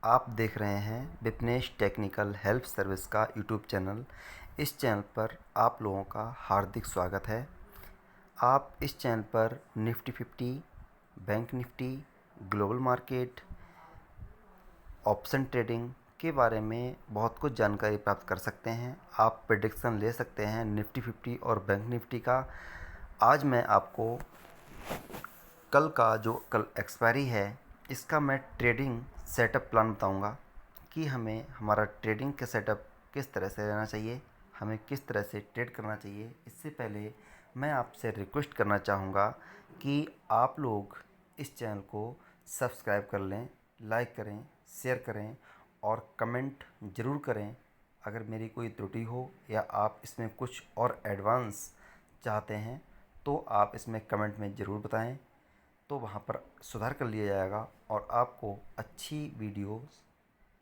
आप देख रहे हैं विपनेश टेक्निकल हेल्प सर्विस का यूट्यूब चैनल। इस चैनल पर आप लोगों का हार्दिक स्वागत है। आप इस चैनल पर Nifty 50, bank Nifty, global market, option trading के बारे में बहुत कुछ जानकारी प्राप्त कर सकते हैं। आप प्रेडिक्शन ले सकते हैं निफ्टी 50 और बैंक निफ्टी का। आज मैं आपको कल का जो कल एक्सपायरी है इसका मैं ट्रेडिंग सेटअप प्लान बताऊंगा कि हमें हमारा ट्रेडिंग का सेटअप किस तरह से रहना चाहिए, हमें किस तरह से ट्रेड करना चाहिए। इससे पहले मैं आपसे रिक्वेस्ट करना चाहूँगा कि आप लोग इस चैनल को सब्सक्राइब कर लें, लाइक करें, शेयर करें और कमेंट ज़रूर करें। अगर मेरी कोई त्रुटि हो या आप इसमें कुछ और एडवांस चाहते हैं तो आप इसमें कमेंट में ज़रूर बताएं, तो वहाँ पर सुधार कर लिया जाएगा और आपको अच्छी वीडियोस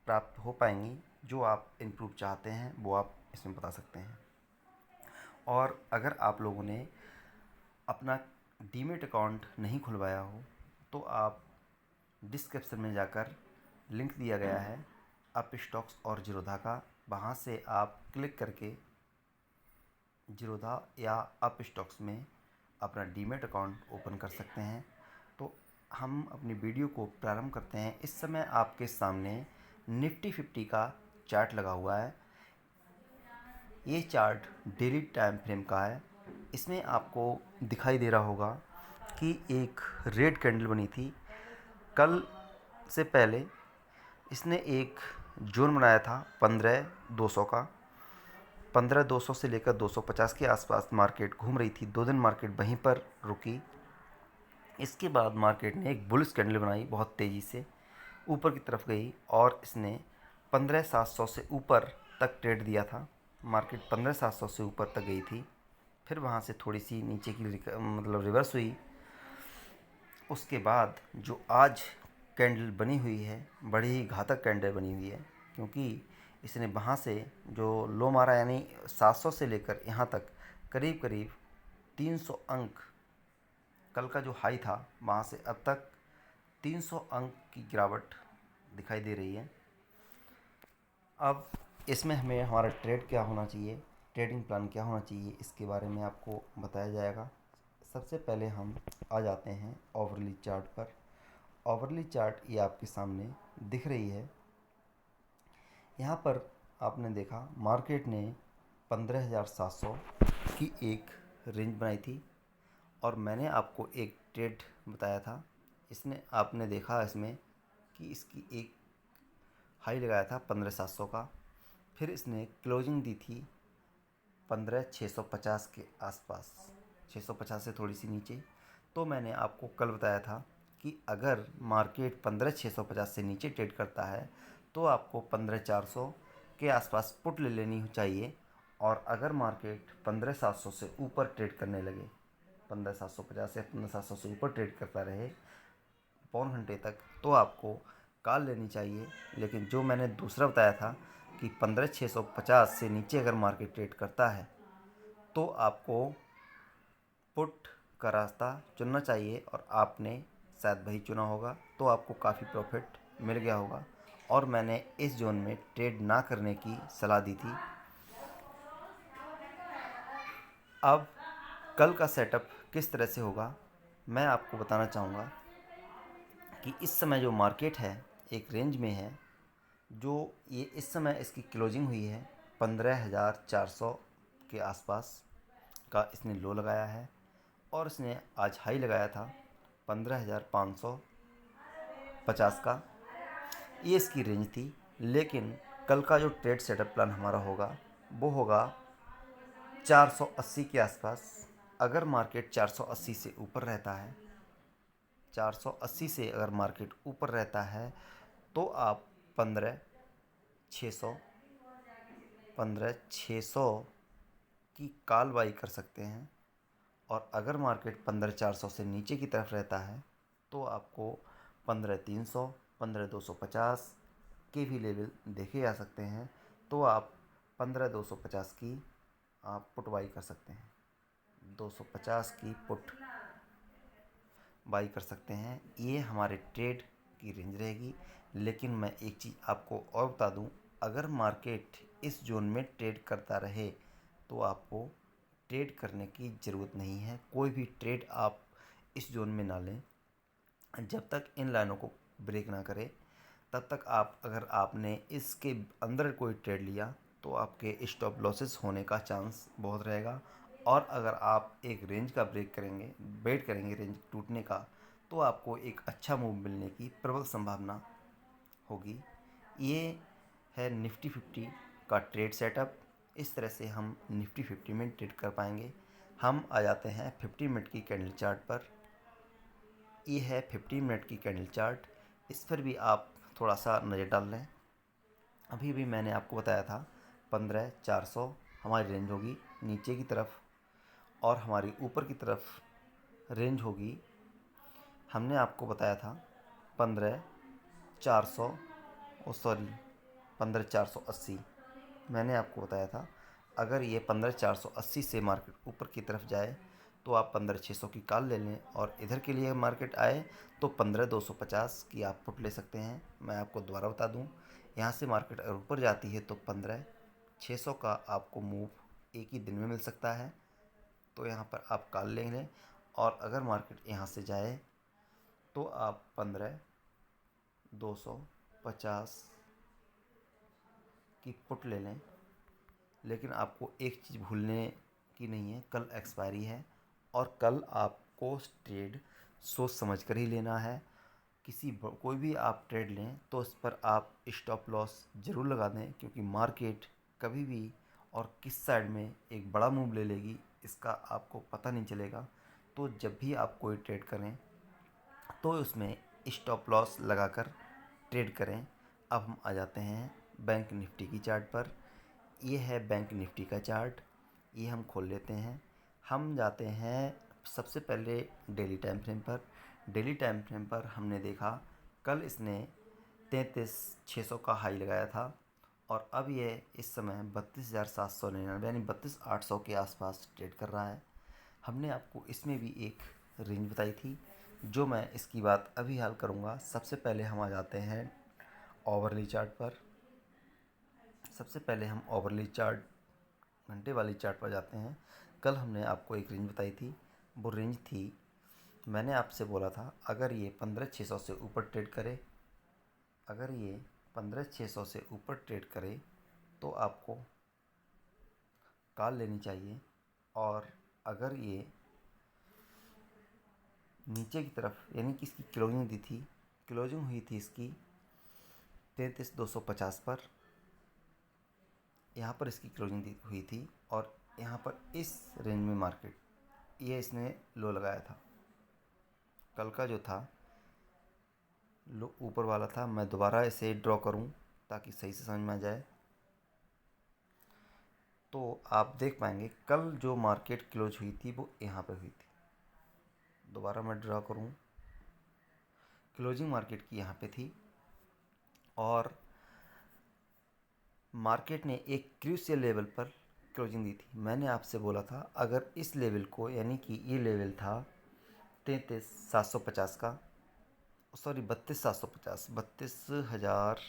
प्राप्त हो पाएंगी। जो आप इम्प्रूव चाहते हैं वो आप इसमें बता सकते हैं। और अगर आप लोगों ने अपना डीमेट अकाउंट नहीं खुलवाया हो तो आप डिस्क्रिप्शन में जाकर लिंक दिया गया है अप स्टॉक्स और जीरोधा का, वहाँ से आप क्लिक करके जीरोधा या अप स्टॉक्स में अपना डीमेट अकाउंट ओपन कर सकते हैं। तो हम अपनी वीडियो को प्रारंभ करते हैं। इस समय आपके सामने निफ्टी 50 का चार्ट लगा हुआ है। ये चार्ट डेली टाइम फ्रेम का है। इसमें आपको दिखाई दे रहा होगा कि एक रेड कैंडल बनी थी। कल से पहले इसने एक जोन बनाया था 15,200 का। 15,200 से लेकर 250 के आसपास मार्केट घूम रही थी। 2 दिन मार्केट वहीं पर रुकी। इसके बाद मार्केट ने एक बुलिश कैंडल बनाई, बहुत तेज़ी से ऊपर की तरफ गई और इसने 15,700 से ऊपर तक ट्रेड दिया था। मार्केट 15,700 से ऊपर तक गई थी, फिर वहाँ से थोड़ी सी नीचे की रिवर्स हुई। उसके बाद जो आज कैंडल बनी हुई है बड़ी ही घातक कैंडल बनी हुई है, क्योंकि इसने वहाँ से जो लो मारा यानी 700 से लेकर यहाँ तक करीब करीब 300 अंक, कल का जो हाई था वहाँ से अब तक 300 अंक की गिरावट दिखाई दे रही है। अब इसमें हमें हमारा ट्रेड क्या होना चाहिए, ट्रेडिंग प्लान क्या होना चाहिए, इसके बारे में आपको बताया जाएगा। सबसे पहले हम आ जाते हैं ओवरली चार्ट पर। ओवरली चार्ट ये आपके सामने दिख रही है। यहाँ पर आपने देखा मार्केट ने 15,700 की एक रेंज बनाई थी और मैंने आपको एक ट्रेड बताया था। इसने आपने देखा इसमें कि इसकी एक हाई लगाया था 15,700 का, फिर इसने क्लोजिंग दी थी 15,650 के आसपास, 650 से थोड़ी सी नीचे। तो मैंने आपको कल बताया था कि अगर मार्केट 15,650 से नीचे ट्रेड करता है तो आपको 15,400 के आसपास पुट ले लेनी चाहिए, और अगर मार्केट 15,700 से ऊपर ट्रेड करने लगे, 15,750 या 15,700 से ऊपर ट्रेड करता रहे पौन घंटे तक, तो आपको कॉल लेनी चाहिए। लेकिन जो मैंने दूसरा बताया था कि 15,650 से नीचे अगर मार्केट ट्रेड करता है तो आपको पुट का रास्ता चुनना चाहिए, और आपने शायद वही चुना होगा, तो आपको काफ़ी प्रॉफिट मिल गया होगा। और मैंने इस जोन में ट्रेड ना करने की सलाह दी थी। अब कल का सेटअप किस तरह से होगा मैं आपको बताना चाहूँगा कि इस समय जो मार्केट है एक रेंज में है। जो ये इस समय इसकी क्लोजिंग हुई है 15,400 के आसपास का इसने लो लगाया है, और इसने आज हाई लगाया था 15,550 का। ये इसकी रेंज थी। लेकिन कल का जो ट्रेड सेटअप प्लान हमारा होगा वो होगा 480 के आसपास। अगर मार्केट 480 से ऊपर रहता है, 480 से अगर मार्केट ऊपर रहता है तो आप 15,600 की काल बाई कर सकते हैं। और अगर मार्केट 15,400 से नीचे की तरफ रहता है तो आपको 15,300, 15,250 के भी लेवल देखे जा सकते हैं। तो आप 15,250 की आप पुट बाई कर सकते हैं, 250 की पुट बाई कर सकते हैं। ये हमारे ट्रेड की रेंज रहेगी। लेकिन मैं एक चीज़ आपको और बता दूं, अगर मार्केट इस जोन में ट्रेड करता रहे तो आपको ट्रेड करने की ज़रूरत नहीं है। कोई भी ट्रेड आप इस जोन में ना लें जब तक इन लाइनों को ब्रेक ना करे। तब तक आप, अगर आपने इसके अंदर कोई ट्रेड लिया तो आपके स्टॉप लॉसेस होने का चांस बहुत रहेगा। और अगर आप एक रेंज का ब्रेक करेंगे, वेट करेंगे रेंज टूटने का, तो आपको एक अच्छा मूव मिलने की प्रबल संभावना होगी। ये है निफ्टी 50 का ट्रेड सेटअप। इस तरह से हम निफ्टी 50 में ट्रेड कर पाएंगे। हम आ जाते हैं 50 मिनट की कैंडल चार्ट पर। ये है 50 मिनट की कैंडल चार्ट। इस पर भी आप थोड़ा सा नज़र डाल लें। अभी भी मैंने आपको बताया था 15,400 हमारी रेंज होगी नीचे की तरफ, और हमारी ऊपर की तरफ रेंज होगी, हमने आपको बताया था 15,400, ओ सॉरी 15,480 मैंने आपको बताया था। अगर ये 15,480 से मार्केट ऊपर की तरफ जाए तो आप 15,600 की कॉल ले लें, और इधर के लिए मार्केट आए तो 15,250 की आप पुट ले सकते हैं। मैं आपको दोबारा बता दूं, यहाँ से मार्केट अगर ऊपर जाती है तो 15,600 का आपको मूव एक ही दिन में मिल सकता है। तो यहाँ पर आप कॉल ले लें, और अगर मार्केट यहाँ से जाए तो आप 15,250 की पुट ले लें। लेकिन आपको एक चीज़ भूलने की नहीं है, कल एक्सपायरी है, और कल आपको ट्रेड सोच समझ कर ही लेना है। कोई भी आप ट्रेड लें तो इस पर आप स्टॉप लॉस ज़रूर लगा दें, क्योंकि मार्केट कभी भी और किस साइड में एक बड़ा मूव ले लेगी इसका आपको पता नहीं चलेगा। तो जब भी आप कोई ट्रेड करें तो उसमें स्टॉप लॉस लगाकर ट्रेड करें। अब हम आ जाते हैं बैंक निफ्टी की चार्ट पर। ये है बैंक निफ्टी का चार्ट। ये हम खोल लेते हैं। हम जाते हैं सबसे पहले डेली टाइम फ्रेम पर। डेली टाइम फ्रेम पर हमने देखा कल इसने 33,600 का हाई लगाया था, और अब ये इस समय 32,799 यानी 32,800 के आसपास ट्रेड कर रहा है। हमने आपको इसमें भी एक रेंज बताई थी, जो मैं इसकी बात अभी हाल करूँगा। सबसे पहले हम आ जाते हैं ओवरली चार्ट पर। सबसे पहले हम ओवरली चार्ट, घंटे वाली चार्ट पर जाते हैं। कल हमने आपको एक रेंज बताई थी, वो रेंज थी, मैंने आपसे बोला था अगर ये 15,600 से ऊपर ट्रेड करे, अगर ये 15,600 से ऊपर ट्रेड करे तो आपको कॉल लेनी चाहिए। और अगर ये नीचे की तरफ, यानी कि इसकी क्लोजिंग दी थी, क्लोजिंग हुई थी इसकी 33,250 पर, यहाँ पर इसकी क्लोजिंग हुई थी, और यहाँ पर इस रेंज में मार्केट, ये इसने लो लगाया था। कल का जो था लो ऊपर वाला था। मैं दोबारा इसे ड्रॉ करूं ताकि सही से समझ में आ जाए। तो आप देख पाएंगे कल जो मार्केट क्लोज हुई थी वो यहाँ पे हुई थी। दोबारा मैं ड्रॉ करूं, क्लोजिंग मार्केट की यहाँ पे थी, और मार्केट ने एक क्रूशियल लेवल पर क्लोजिंग दी थी। मैंने आपसे बोला था अगर इस लेवल को, यानी कि ये लेवल था 33,750 का, सॉरी 32,750,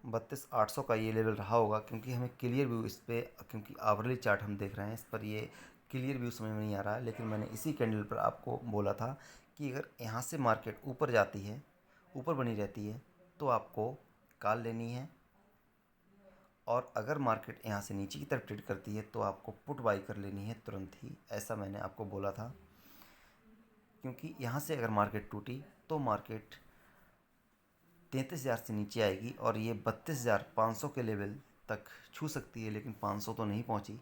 32,800 का ये लेवल रहा होगा, क्योंकि हमें क्लियर व्यू इस पर, क्योंकि आवरली चार्ट हम देख रहे हैं, इस पर ये क्लियर व्यू समझ में नहीं आ रहा है। लेकिन मैंने इसी कैंडल पर आपको बोला था कि अगर यहाँ से मार्केट ऊपर जाती है, ऊपर बनी रहती है, तो आपको कॉल लेनी है, और अगर मार्केट यहाँ से नीचे की तरफ ट्रेड करती है तो आपको पुट बाई कर लेनी है तुरंत ही। ऐसा मैंने आपको बोला था, क्योंकि यहाँ से अगर मार्केट टूटी तो मार्केट 33,000 से नीचे आएगी, और ये 32,500 के लेवल तक छू सकती है, लेकिन 500 तो नहीं पहुँची,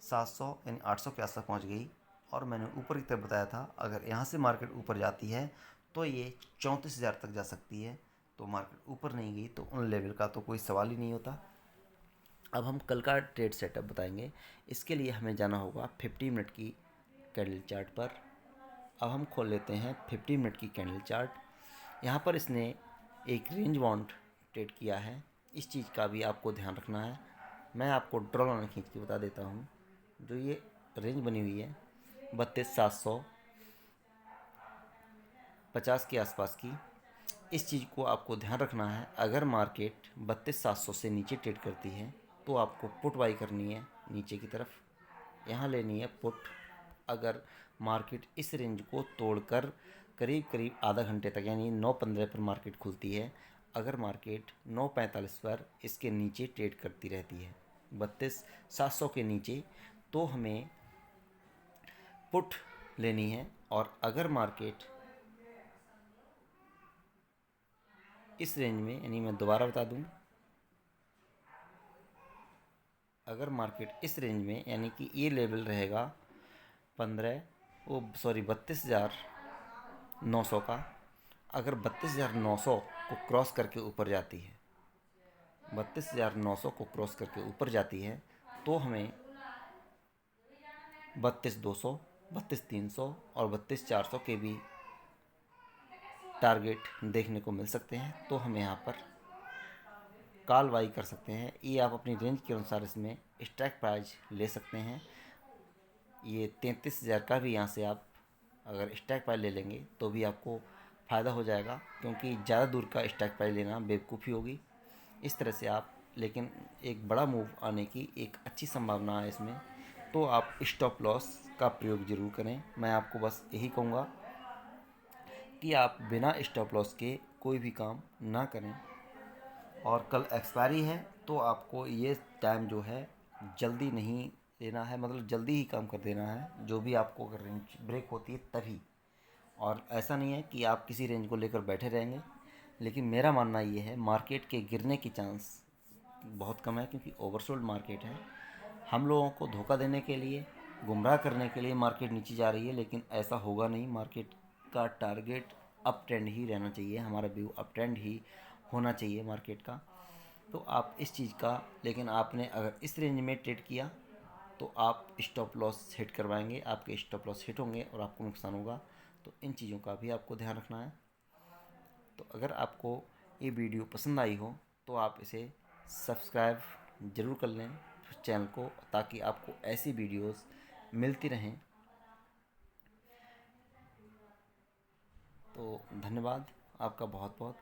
700 यानी 800 के आसपास पहुँच गई। और मैंने ऊपर की तरफ बताया था अगर यहाँ से मार्केट ऊपर जाती है तो ये 34,000 तक जा सकती है। तो मार्केट ऊपर नहीं गई तो उन लेवल का तो कोई सवाल ही नहीं होता। अब हम कल का ट्रेड सेटअप बताएंगे। इसके लिए हमें जाना होगा 50 मिनट की कैंडल चार्ट पर। अब हम खोल लेते हैं 50 मिनट की कैंडल चार्ट। यहाँ पर इसने एक रेंज बाउंड ट्रेड किया है, इस चीज़ का भी आपको ध्यान रखना है। मैं आपको ड्रॉ लाइन खींच के बता देता हूँ। जो ये रेंज बनी हुई है 32,750 के आसपास की। इस चीज़ को आपको ध्यान रखना है, अगर मार्केट 32,700 से नीचे ट्रेड करती है तो आपको पुट बाई करनी है नीचे की तरफ, यहाँ लेनी है पुट। अगर मार्केट इस रेंज को तोड़कर करीब करीब आधा घंटे तक यानी 9:15 पर मार्केट खुलती है, अगर मार्केट 9:45 पर इसके नीचे ट्रेड करती रहती है 32,700 के नीचे, तो हमें पुट लेनी है। और अगर मार्केट इस रेंज में, यानी मैं दोबारा बता दूं, अगर मार्केट इस रेंज में यानी कि ये लेवल रहेगा 32,900 का, अगर 32,900 को क्रॉस करके ऊपर जाती है, 32,900 को क्रॉस करके ऊपर जाती है, तो हमें 32,200, 32,300 और 32,400 के भी टारगेट देखने को मिल सकते हैं। तो हम यहाँ पर कॉल बाई कर सकते हैं। ये आप अपनी रेंज के अनुसार इसमें स्ट्राइक प्राइस ले सकते हैं। ये 33,000 का भी यहाँ से आप अगर स्ट्राइक प्राइस ले लेंगे तो भी आपको फ़ायदा हो जाएगा, क्योंकि ज़्यादा दूर का स्ट्राइक प्राइस लेना बेवकूफ़ी होगी। इस तरह से आप, लेकिन एक बड़ा मूव आने की एक अच्छी संभावना है इसमें, तो आप स्टॉप लॉस का प्रयोग ज़रूर करें। मैं आपको बस यही कहूँगा कि आप बिना स्टॉप लॉस के कोई भी काम ना करें। और कल एक्सपायरी है तो आपको ये टाइम जो है जल्दी नहीं लेना है, मतलब जल्दी ही काम कर देना है, जो भी आपको अगर रेंज ब्रेक होती है तभी। और ऐसा नहीं है कि आप किसी रेंज को लेकर बैठे रहेंगे, लेकिन मेरा मानना ये है मार्केट के गिरने की चांस बहुत कम है, क्योंकि ओवरसोल्ड मार्केट है। हम लोगों को धोखा देने के लिए, गुमराह करने के लिए मार्केट नीचे जा रही है, लेकिन ऐसा होगा नहीं। मार्केट का टारगेट अप ट्रेंड ही रहना चाहिए, हमारा व्यू अप ट्रेंड ही होना चाहिए मार्केट का। तो आप इस चीज़ का, लेकिन आपने अगर इस रेंज में ट्रेड किया तो आप स्टॉप लॉस हिट करवाएंगे, आपके स्टॉप लॉस हिट होंगे और आपको नुकसान होगा। तो इन चीज़ों का भी आपको ध्यान रखना है। तो अगर आपको ये वीडियो पसंद आई हो तो आप इसे सब्सक्राइब ज़रूर कर लें चैनल को, ताकि आपको ऐसी वीडियोस मिलती रहें। तो धन्यवाद आपका बहुत बहुत।